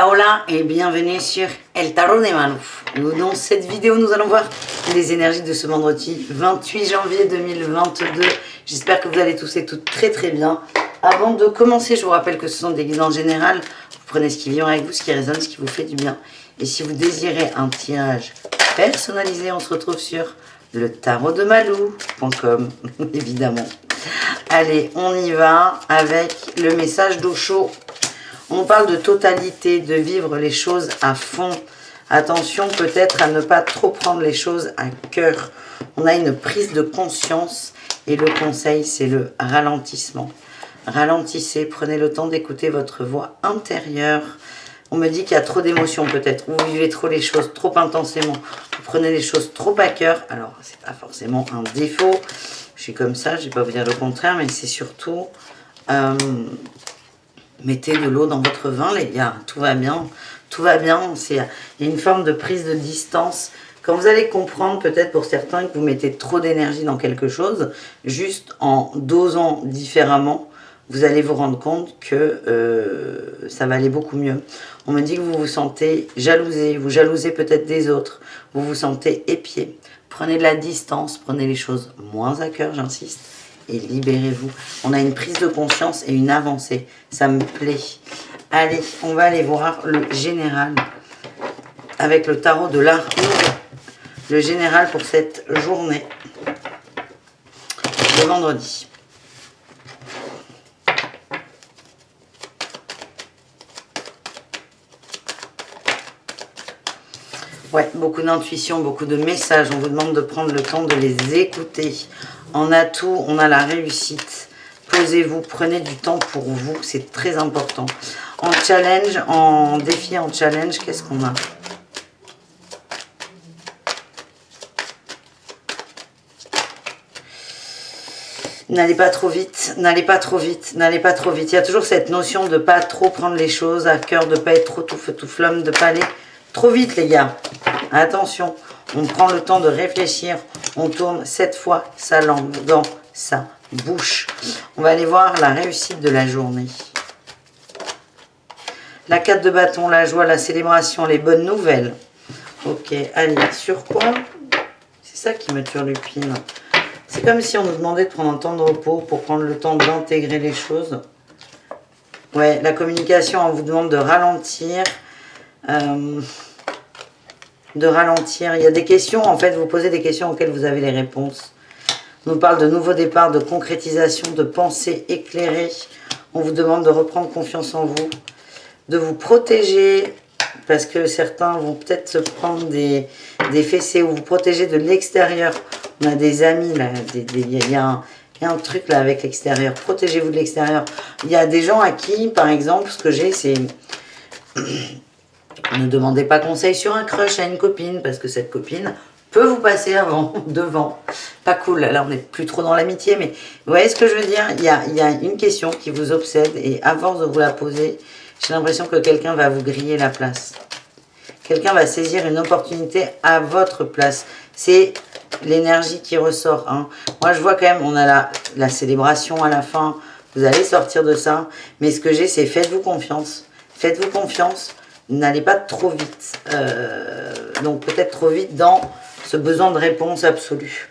Hola hola et bienvenue sur El Tarot de Malou. Dans cette vidéo, nous allons voir les énergies de ce vendredi 28 janvier 2022. J'espère que vous allez tous et toutes très très bien. Avant de commencer, je vous rappelle que ce sont des guides en général. Vous prenez ce qui vient avec vous, ce qui résonne, ce qui vous fait du bien. Et si vous désirez un tirage personnalisé, on se retrouve sur le tarotdemalou.com, évidemment. Allez, on y va avec le message d'Osho. On parle de totalité, de vivre les choses à fond. Attention peut-être à ne pas trop prendre les choses à cœur. On a une prise de conscience et le conseil, c'est le ralentissement. Ralentissez, prenez le temps d'écouter votre voix intérieure. On me dit qu'il y a trop d'émotions peut-être. Vous vivez trop les choses trop intensément. Vous prenez les choses trop à cœur. Alors, c'est pas forcément un défaut. Je suis comme ça, je ne vais pas vous dire le contraire, mais c'est surtout... mettez de l'eau dans votre vin, les gars. Tout va bien. Tout va bien. Il y a une forme de prise de distance. Quand vous allez comprendre, peut-être pour certains, que vous mettez trop d'énergie dans quelque chose, juste en dosant différemment, vous allez vous rendre compte que ça va aller beaucoup mieux. On me dit que vous vous sentez jalousé. Vous jalousez peut-être des autres. Vous vous sentez épié. Prenez de la distance. Prenez les choses moins à cœur, j'insiste. Et libérez-vous. On a une prise de conscience et une avancée. Ça me plaît. Allez, on va aller voir le général avec le tarot de l'art. Le général pour cette journée de vendredi. Ouais, beaucoup d'intuition, beaucoup de messages. On vous demande de prendre le temps de les écouter. En atout, on a la réussite. Posez-vous, prenez du temps pour vous, c'est très important. En challenge, en défi, en challenge, qu'est-ce qu'on a? N'allez pas trop vite, n'allez pas trop vite, n'allez pas trop vite. Il y a toujours cette notion de ne pas trop prendre les choses à cœur, de ne pas être trop tout feu tout flamme, de ne pas aller trop vite, les gars. Attention, on prend le temps de réfléchir. On tourne 7 fois sa langue dans sa bouche. On va aller voir la réussite de la journée. La 4 de bâton, la joie, la célébration, les bonnes nouvelles. Ok, allez, sur quoi? C'est ça qui me turlupine. C'est comme si on nous demandait de prendre un temps de repos pour prendre le temps d'intégrer les choses. Ouais, la communication, on vous demande de ralentir. Il y a des questions, en fait, vous posez des questions auxquelles vous avez les réponses. On nous parle de nouveaux départs, de concrétisation, de pensée éclairée. On vous demande de reprendre confiance en vous, de vous protéger, parce que certains vont peut-être se prendre des fessées, ou vous protéger de l'extérieur. On a des amis, là, il y a un truc là avec l'extérieur. Protégez-vous de l'extérieur. Il y a des gens à qui, par exemple, ce que j'ai, c'est... Ne demandez pas conseil sur un crush à une copine, parce que cette copine peut vous passer avant, devant. Pas cool, là on n'est plus trop dans l'amitié, mais vous voyez ce que je veux dire? Il y a une question qui vous obsède, et à force de vous la poser, j'ai l'impression que quelqu'un va vous griller la place. Quelqu'un va saisir une opportunité à votre place. C'est l'énergie qui ressort. Hein. Moi je vois quand même, on a la célébration à la fin, vous allez sortir de ça, mais ce que j'ai, c'est faites-vous confiance. Faites-vous confiance. N'allez pas trop vite. Donc peut-être trop vite dans ce besoin de réponse absolue.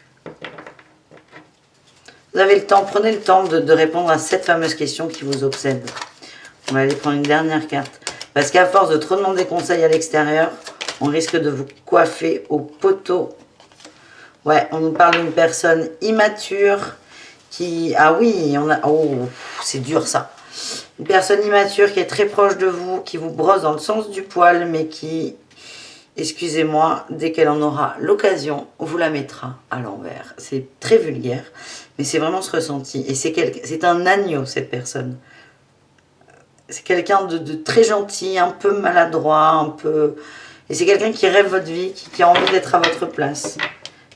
Vous avez le temps, prenez le temps de répondre à cette fameuse question qui vous obsède. On va aller prendre une dernière carte. Parce qu'à force de trop demander conseil à l'extérieur, on risque de vous coiffer au poteau. Ouais, on nous parle d'une personne immature qui... Ah oui, on a... Oh, c'est dur ça. Une personne immature qui est très proche de vous, qui vous brosse dans le sens du poil, mais qui, excusez-moi, dès qu'elle en aura l'occasion, vous la mettra à l'envers. C'est très vulgaire, mais c'est vraiment ce ressenti. Et c'est un agneau, cette personne. C'est quelqu'un de très gentil, un peu maladroit, un peu... Et c'est quelqu'un qui rêve votre vie, qui a envie d'être à votre place.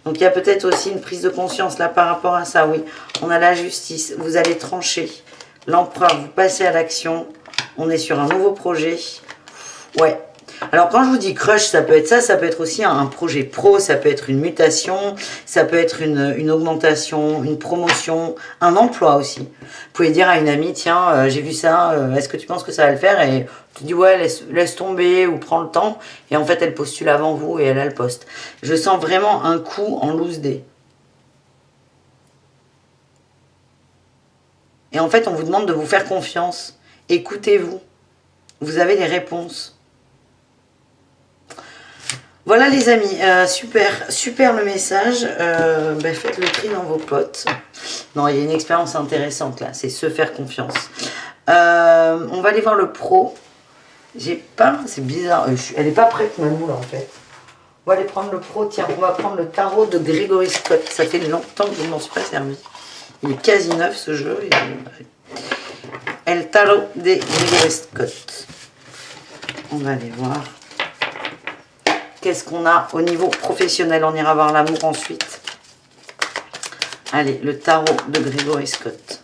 Donc il y a peut-être aussi une prise de conscience là par rapport à ça, oui. On a la justice, vous allez trancher. L'empereur, vous passez à l'action. On est sur un nouveau projet. Ouais. Alors quand je vous dis crush, ça peut être ça, ça peut être aussi un projet pro, ça peut être une mutation, ça peut être une augmentation, une promotion, un emploi aussi. Vous pouvez dire à une amie, tiens, j'ai vu ça, est-ce que tu penses que ça va le faire? Et tu dis ouais, laisse tomber ou prends le temps. Et en fait, elle postule avant vous et elle a le poste. Je sens vraiment un coup en loose day. Et en fait, on vous demande de vous faire confiance. Écoutez-vous. Vous avez les réponses. Voilà les amis, super le message. Faites le tri dans vos potes. Non, il y a une expérience intéressante là, c'est se faire confiance. On va aller voir le pro. J'ai pas, c'est bizarre, elle n'est pas prête Manou là en fait. On va aller prendre le pro, tiens, on va prendre le tarot de Gregory Scott. Ça fait longtemps que je ne m'en suis pas servi. Il est quasi neuf ce jeu. El tarot de Gregory Scott. On va aller voir. Qu'est-ce qu'on a au niveau professionnel? On ira voir l'amour ensuite. Allez, le tarot de Gregory Scott.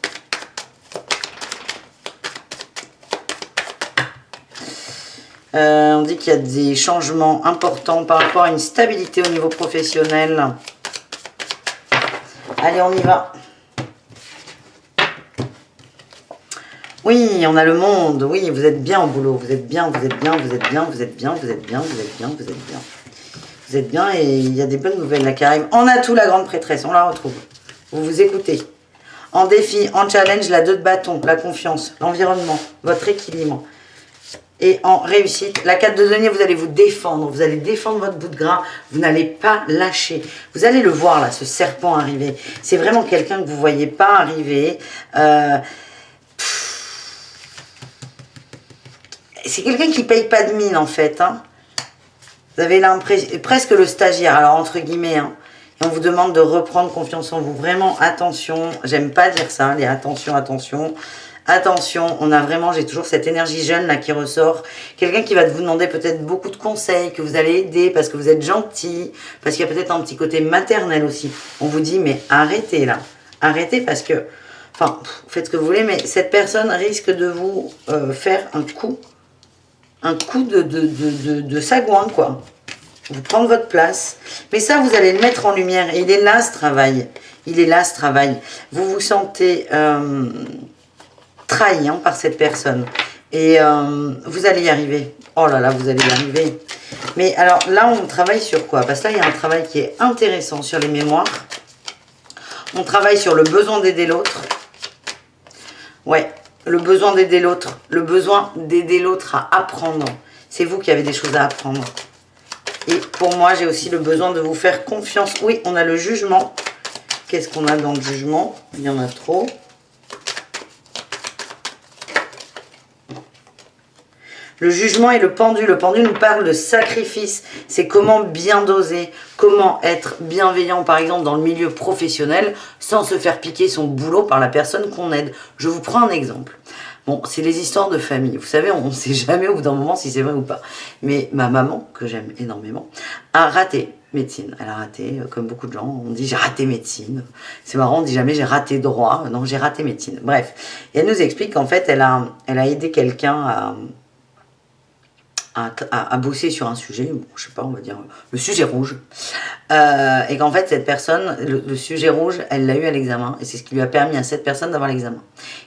On dit qu'il y a des changements importants par rapport à une stabilité au niveau professionnel. Allez, on y va. Oui, on a le monde. Oui, vous êtes bien au boulot. Vous êtes bien, vous êtes bien, vous êtes bien, vous êtes bien, vous êtes bien, vous êtes bien, vous êtes bien. Vous êtes bien et il y a des bonnes nouvelles là qui arrivent. En atout, la grande prêtresse, on la retrouve. Vous vous écoutez. En défi, en challenge, la 2 de bâton, la confiance, l'environnement, votre équilibre. Et en réussite, la 4 de denier, vous allez vous défendre. Vous allez défendre votre bout de gras. Vous n'allez pas lâcher. Vous allez le voir là, ce serpent arriver. C'est vraiment quelqu'un que vous ne voyez pas arriver. C'est quelqu'un qui ne paye pas de mine en fait. Hein. Vous avez l'impression, presque le stagiaire, alors entre guillemets. Hein. Et on vous demande de reprendre confiance en vous. Vraiment, attention. J'aime pas dire ça, les attention, attention. Attention, on a vraiment, j'ai toujours cette énergie jeune là qui ressort. Quelqu'un qui va vous demander peut-être beaucoup de conseils, que vous allez aider parce que vous êtes gentil, parce qu'il y a peut-être un petit côté maternel aussi. On vous dit, mais arrêtez là. Arrêtez parce que, enfin, faites ce que vous voulez, mais cette personne risque de vous faire un coup de sagouin, quoi. Vous prendre votre place. Mais ça, vous allez le mettre en lumière. Et il est là, ce travail. Il est là, ce travail. Vous vous sentez trahi par cette personne. Et vous allez y arriver. Oh là là, vous allez y arriver. Mais alors, là, on travaille sur quoi? Parce que là, il y a un travail qui est intéressant sur les mémoires. On travaille sur le besoin d'aider l'autre. Ouais. Le besoin d'aider l'autre. Le besoin d'aider l'autre à apprendre. C'est vous qui avez des choses à apprendre. Et pour moi, j'ai aussi le besoin de vous faire confiance. Oui, on a le jugement. Qu'est-ce qu'on a dans le jugement? Il y en a trop. Le jugement et le pendu. Le pendu nous parle de sacrifice. C'est comment bien doser, comment être bienveillant, par exemple, dans le milieu professionnel, sans se faire piquer son boulot par la personne qu'on aide. Je vous prends un exemple. Bon, c'est les histoires de famille. Vous savez, on ne sait jamais au bout d'un moment si c'est vrai ou pas. Mais ma maman, que j'aime énormément, a raté médecine. Elle a raté, comme beaucoup de gens, on dit j'ai raté médecine. C'est marrant, on dit jamais j'ai raté droit. Non, j'ai raté médecine. Bref. Et elle nous explique qu'en fait, elle a aidé quelqu'un à bosser sur un sujet, bon, je sais pas, on va dire le sujet rouge, et qu'en fait cette personne, le sujet rouge, elle l'a eu à l'examen, et c'est ce qui lui a permis à cette personne d'avoir l'examen.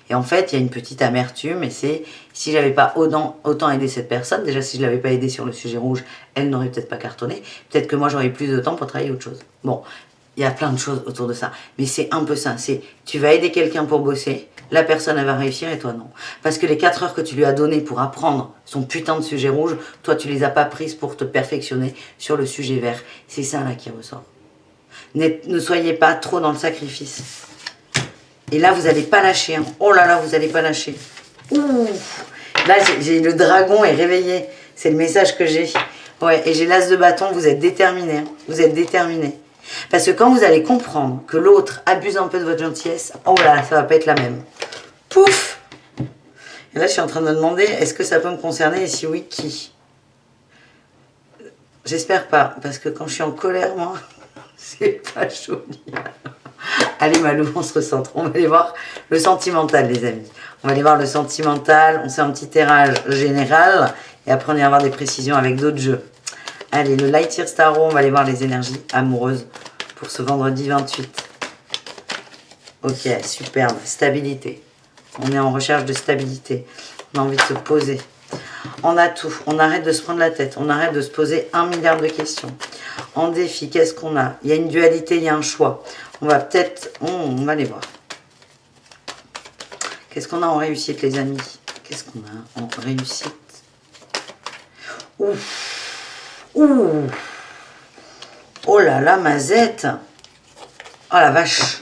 Et en fait, il y a une petite amertume, et c'est, si j'avais pas autant aidé cette personne, déjà si je l'avais pas aidé sur le sujet rouge, elle n'aurait peut-être pas cartonné, peut-être que moi j'aurais eu plus de temps pour travailler autre chose. Bon, il y a plein de choses autour de ça, mais c'est un peu ça, c'est, tu vas aider quelqu'un pour bosser, la personne, elle va réussir et toi non. Parce que les 4 heures que tu lui as données pour apprendre son putain de sujet rouge, toi, tu les as pas prises pour te perfectionner sur le sujet vert. C'est ça, là, qui ressort. Ne soyez pas trop dans le sacrifice. Et là, vous n'allez pas lâcher. Hein. Oh là là, vous n'allez pas lâcher. Ouh. Là, j'ai le dragon est réveillé. C'est le message que j'ai. Ouais, et j'ai l'as de bâton. Vous êtes déterminé. Hein. Vous êtes déterminé. Parce que quand vous allez comprendre que l'autre abuse un peu de votre gentillesse, oh là là, ça va pas être la même. Pouf! Et là, je suis en train de me demander, est-ce que ça peut me concerner? Et si oui, qui? J'espère pas, parce que quand je suis en colère, moi, c'est pas joli. Allez Malou, on se recentre. On va aller voir le sentimental, les amis. On va aller voir le sentimental. On fait un petit tirage général. Et après, on ira voir des précisions avec d'autres jeux. Allez, le Light Year Tarot, on va aller voir les énergies amoureuses pour ce vendredi 28. Ok, superbe. Stabilité. On est en recherche de stabilité. On a envie de se poser. On a tout. On arrête de se prendre la tête. On arrête de se poser 1 milliard de questions. En défi, qu'est-ce qu'on a? Il y a une dualité, il y a un choix. On va peut-être... on va aller voir. Qu'est-ce qu'on a en réussite, les amis? Qu'est-ce qu'on a en réussite? Ouf. Ouh. Oh là là, mazette. Oh la vache.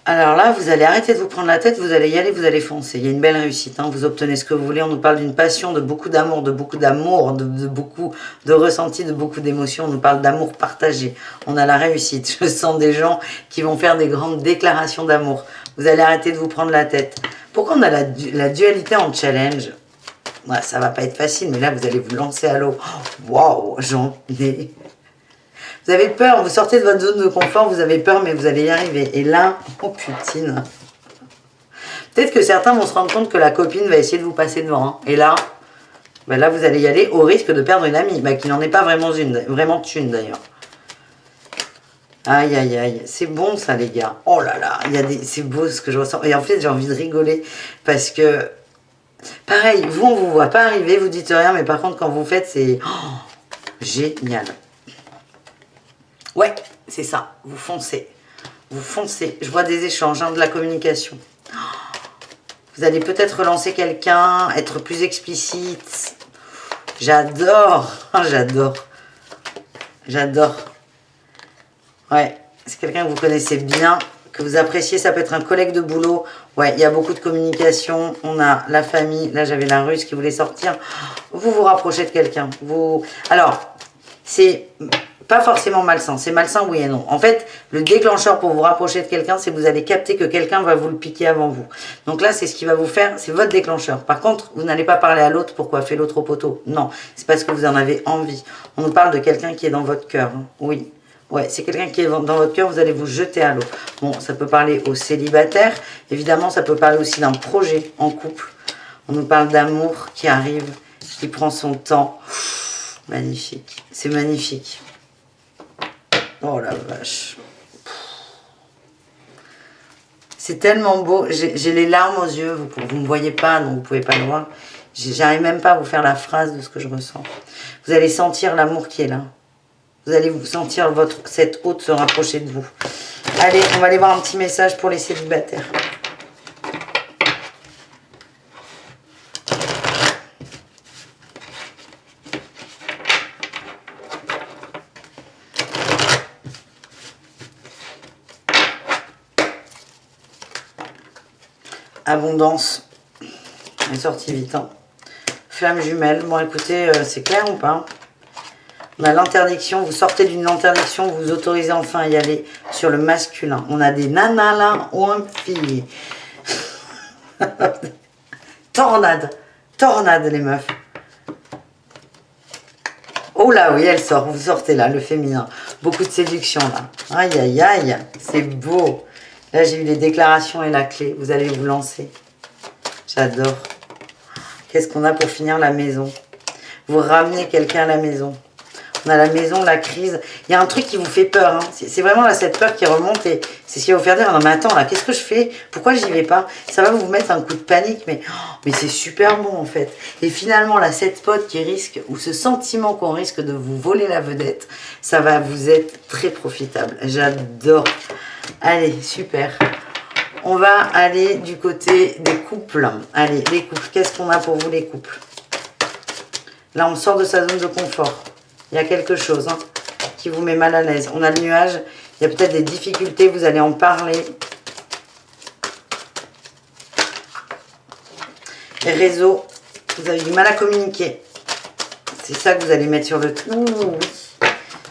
Alors là, vous allez arrêter de vous prendre la tête, vous allez y aller, vous allez foncer. Il y a une belle réussite, hein. Vous obtenez ce que vous voulez. On nous parle d'une passion, de beaucoup d'amour, de beaucoup de ressenti, de beaucoup d'émotions. On nous parle d'amour partagé. On a la réussite. Je sens des gens qui vont faire des grandes déclarations d'amour. Vous allez arrêter de vous prendre la tête. Pourquoi on a la dualité en challenge? Ouais, ça va pas être facile, mais là, vous allez vous lancer à l'eau. Waouh, j'en ai... Vous avez peur, vous sortez de votre zone de confort, vous avez peur, mais vous allez y arriver. Et là, oh putain. Peut-être que certains vont se rendre compte que la copine va essayer de vous passer devant. Hein. Et là, ben là, vous allez y aller au risque de perdre une amie, qui n'en est pas vraiment une d'ailleurs. Aïe, aïe, aïe. C'est bon ça, les gars. Oh là là, c'est beau ce que je ressens. Et en fait, j'ai envie de rigoler parce que, pareil, vous, on ne vous voit pas arriver, vous dites rien, mais par contre, quand vous faites, c'est génial. Ouais, c'est ça. Vous foncez. Vous foncez. Je vois des échanges, de la communication. Vous allez peut-être relancer quelqu'un, être plus explicite. J'adore. J'adore. J'adore. Ouais, c'est quelqu'un que vous connaissez bien, que vous appréciez. Ça peut être un collègue de boulot. Ouais, il y a beaucoup de communication. On a la famille. Là, j'avais la Russe qui voulait sortir. Vous vous rapprochez de quelqu'un. Alors, c'est... pas forcément malsain, c'est malsain oui et non. En fait, le déclencheur pour vous rapprocher de quelqu'un, c'est que vous allez capter que quelqu'un va vous le piquer avant vous. Donc là, c'est ce qui va vous faire, c'est votre déclencheur. Par contre, vous n'allez pas parler à l'autre pour coiffer l'autre au poteau. Non, c'est parce que vous en avez envie. On nous parle de quelqu'un qui est dans votre cœur. Hein. Oui, ouais, c'est quelqu'un qui est dans votre cœur, vous allez vous jeter à l'eau. Bon, ça peut parler aux célibataires. Évidemment, ça peut parler aussi d'un projet en couple. On nous parle d'amour qui arrive, qui prend son temps. Magnifique, c'est magnifique. Oh la vache. C'est tellement beau. J'ai les larmes aux yeux. Vous ne me voyez pas, donc vous ne pouvez pas le voir. J'arrive même pas à vous faire la phrase de ce que je ressens. Vous allez sentir l'amour qui est là. Vous allez vous sentir cette hôte se rapprocher de vous. Allez, on va aller voir un petit message pour les célibataires. Abondance. Elle est sortie vite. Hein. Flamme jumelle. Bon, écoutez, c'est clair ou pas? On a l'interdiction. Vous sortez d'une interdiction. Vous vous autorisez enfin à y aller sur le masculin. On a des nanas là ou un fille. Tornade. Tornade, les meufs. Oh là, oui, elle sort. Vous sortez là, le féminin. Beaucoup de séduction là. Aïe, aïe, aïe. C'est beau. Là, j'ai eu les déclarations et la clé. Vous allez vous lancer. J'adore. Qu'est-ce qu'on a pour finir la maison? Vous ramenez quelqu'un à la maison. On a la maison, la crise. Il y a un truc qui vous fait peur. Hein. C'est vraiment là, cette peur qui remonte. Et c'est ce qui va vous faire dire, non mais attends, là, qu'est-ce que je fais? Pourquoi j'y vais pas? Ça va vous mettre un coup de panique. Mais c'est super bon, en fait. Et finalement, là, cette pote qui risque, ou ce sentiment qu'on risque de vous voler la vedette, ça va vous être très profitable. J'adore. Allez, super. On va aller du côté des couples. Allez, les couples. Qu'est-ce qu'on a pour vous, les couples? Là, on sort de sa zone de confort. Il y a quelque chose qui vous met mal à l'aise. On a le nuage. Il y a peut-être des difficultés. Vous allez en parler. Les réseaux. Vous avez du mal à communiquer. C'est ça que vous allez mettre sur le... Ouh, oui.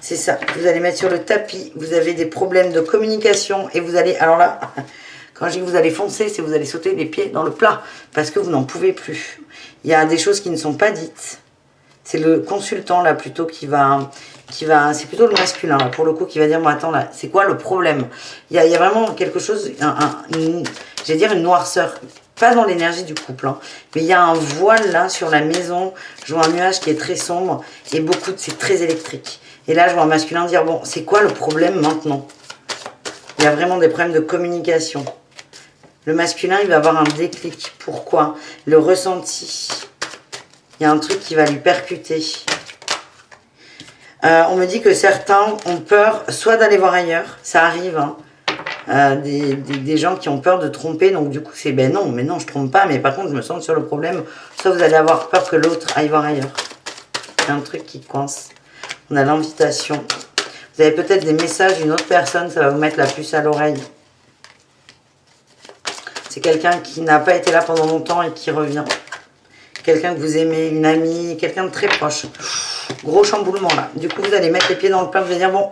C'est ça, vous allez mettre sur le tapis, vous avez des problèmes de communication et vous allez, alors là, quand je dis que vous allez foncer, c'est que vous allez sauter les pieds dans le plat parce que vous n'en pouvez plus. Il y a des choses qui ne sont pas dites. C'est le consultant là plutôt qui va c'est plutôt le masculin, là, pour le coup, qui va dire, bon, attends, là, c'est quoi le problème? Il y a vraiment quelque chose, j'allais dire une noirceur, pas dans l'énergie du couple, hein, mais il y a un voile, là, sur la maison. Je vois un nuage qui est très sombre, et c'est très électrique. Et là, je vois un masculin dire, bon, c'est quoi le problème maintenant? Il y a vraiment des problèmes de communication. Le masculin, il va avoir un déclic. Pourquoi? Le ressenti. Il y a un truc qui va lui percuter. On me dit que certains ont peur soit d'aller voir ailleurs. Ça arrive, hein. Des gens qui ont peur de tromper. Donc du coup, c'est ben non, mais non, je trompe pas. Mais par contre, je me sens sur le problème. Soit vous allez avoir peur que l'autre aille voir ailleurs. C'est un truc qui coince. On a l'invitation. Vous avez peut-être des messages d'une autre personne. Ça va vous mettre la puce à l'oreille. C'est quelqu'un qui n'a pas été là pendant longtemps et qui revient. Quelqu'un que vous aimez, une amie, quelqu'un de très proche. Gros chamboulement là. Du coup, vous allez mettre les pieds dans le plat. Vous allez dire, bon,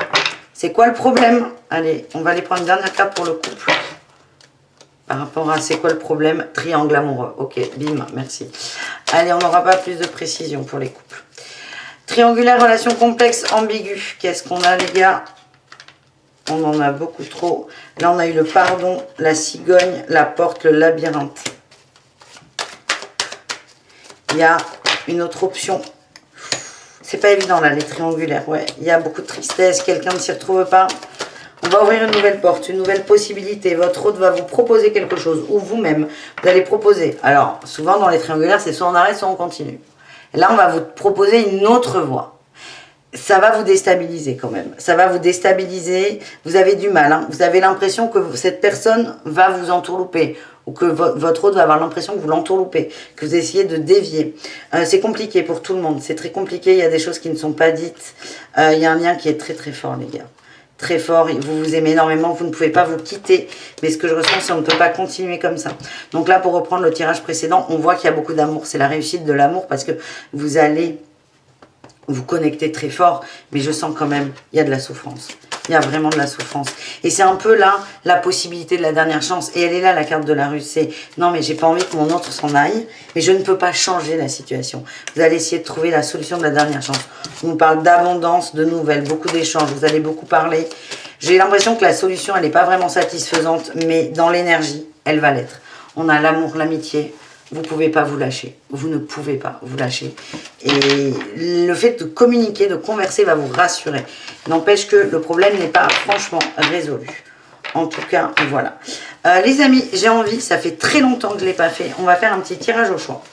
c'est quoi le problème? Allez, on va aller prendre une dernière carte pour le couple. Par rapport à c'est quoi le problème? Triangle amoureux. Ok, bim, merci. Allez, on n'aura pas plus de précision pour les couples. Triangulaire, relation complexe, ambiguë. Qu'est-ce qu'on a, les gars? On en a beaucoup trop. Là, on a eu le pardon, la cigogne, la porte, le labyrinthe. Il y a une autre option. C'est pas évident, là, les triangulaires. Ouais, il y a beaucoup de tristesse. Quelqu'un ne s'y retrouve pas. On va ouvrir une nouvelle porte, une nouvelle possibilité. Votre hôte va vous proposer quelque chose. Ou vous-même, vous allez proposer. Alors, souvent, dans les triangulaires, c'est soit on arrête, soit on continue. Et là, on va vous proposer une autre voie. Ça va vous déstabiliser quand même. Ça va vous déstabiliser. Vous avez du mal. Hein. Vous avez l'impression que cette personne va vous entourlouper. Ou que votre hôte va avoir l'impression que vous l'entourloupez. Que vous essayez de dévier. C'est compliqué pour tout le monde. C'est très compliqué. Il y a des choses qui ne sont pas dites. Il y a un lien qui est très très fort, les gars. Très fort. Vous vous aimez énormément. Vous ne pouvez pas vous quitter. Mais ce que je ressens, c'est qu'on ne peut pas continuer comme ça. Donc là, pour reprendre le tirage précédent, on voit qu'il y a beaucoup d'amour. C'est la réussite de l'amour parce que vous allez vous connectez très fort, mais je sens quand même, il y a de la souffrance. Il y a vraiment de la souffrance. Et c'est un peu là, la possibilité de la dernière chance. Et elle est là, la carte de la rue. C'est, non, mais j'ai pas envie que mon autre s'en aille, mais je ne peux pas changer la situation. Vous allez essayer de trouver la solution de la dernière chance. On nous parle d'abondance, de nouvelles, beaucoup d'échanges. Vous allez beaucoup parler. J'ai l'impression que la solution, elle n'est pas vraiment satisfaisante, mais dans l'énergie, elle va l'être. On a l'amour, l'amitié. Vous ne pouvez pas vous lâcher. Vous ne pouvez pas vous lâcher. Et le fait de communiquer, de converser va vous rassurer. N'empêche que le problème n'est pas franchement résolu. En tout cas, voilà. Les amis, j'ai envie, ça fait très longtemps que je ne l'ai pas fait. On va faire un petit tirage au choix.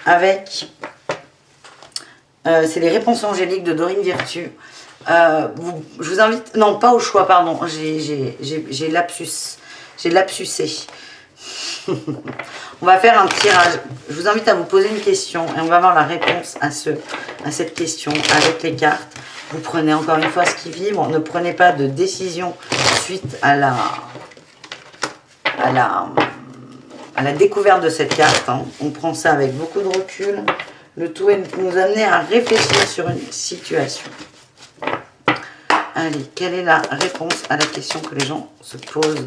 Avec, c'est les réponses angéliques de Dorine Virtue. Je vous invite, non pas au choix, pardon. J'ai lapsus. J'ai lapsusé. On va faire un tirage. Je vous invite à vous poser une question et on va avoir la réponse à cette question avec les cartes. Vous prenez encore une fois ce qui vibre. Ne prenez pas de décision suite à la découverte de cette carte. Hein. On prend ça avec beaucoup de recul. Le tout est de nous amener à réfléchir sur une situation. Allez, quelle est la réponse à la question que les gens se posent?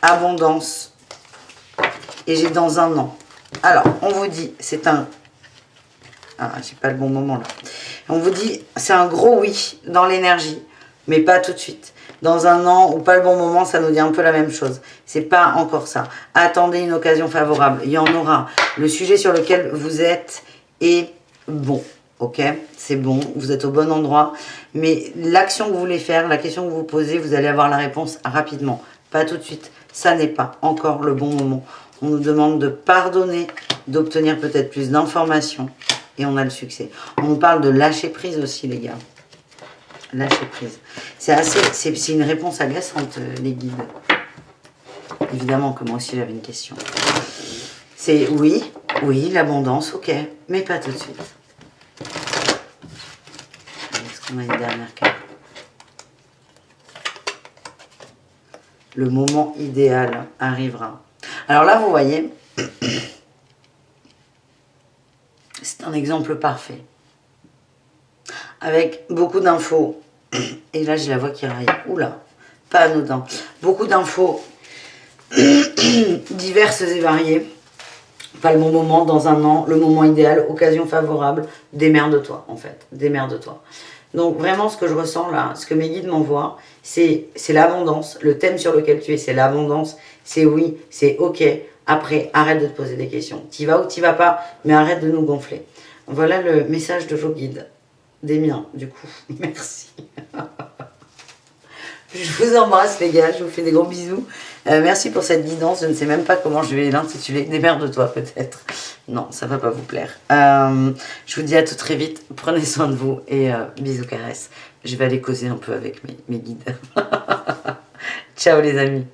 Abondance. Et j'ai dans un an. Alors, on vous dit, c'est un... Ah, j'ai pas le bon moment là. On vous dit, c'est un gros oui dans l'énergie, mais pas tout de suite. Dans un an ou pas le bon moment, ça nous dit un peu la même chose. C'est pas encore ça. Attendez une occasion favorable. Il y en aura. Le sujet sur lequel vous êtes est bon. Ok, c'est bon, vous êtes au bon endroit. Mais l'action que vous voulez faire, la question que vous vous posez, vous allez avoir la réponse rapidement. Pas tout de suite. Ça n'est pas encore le bon moment. On nous demande de pardonner, d'obtenir peut-être plus d'informations. Et on a le succès. On nous parle de lâcher prise aussi, les gars. Lâcher prise. C'est une réponse agaçante, les guides. Évidemment que moi aussi, j'avais une question. C'est oui, l'abondance, ok. Mais pas tout de suite. Est-ce qu'on a une dernière carte? Le moment idéal arrivera. Alors là, vous voyez, c'est un exemple parfait. Avec beaucoup d'infos. Et là, j'ai la voix qui raille. Oula, pas anodin. Beaucoup d'infos diverses et variées. pas le bon moment, dans un an, le moment idéal, occasion favorable, démerde-toi en fait, démerde-toi. Donc vraiment ce que je ressens là, ce que mes guides m'envoient, c'est l'abondance, le thème sur lequel tu es, c'est l'abondance, c'est oui, c'est ok. Après, arrête de te poser des questions. T'y vas ou t'y vas pas, mais arrête de nous gonfler. Voilà le message de vos guides, des miens du coup, merci. Je vous embrasse les gars, je vous fais des gros bisous. Merci pour cette guidance, je ne sais même pas comment je vais l'intituler. Démerde-toi peut-être. Non, ça va pas vous plaire. Je vous dis à tout très vite, prenez soin de vous et bisous caresses. Je vais aller causer un peu avec mes guides. Ciao les amis.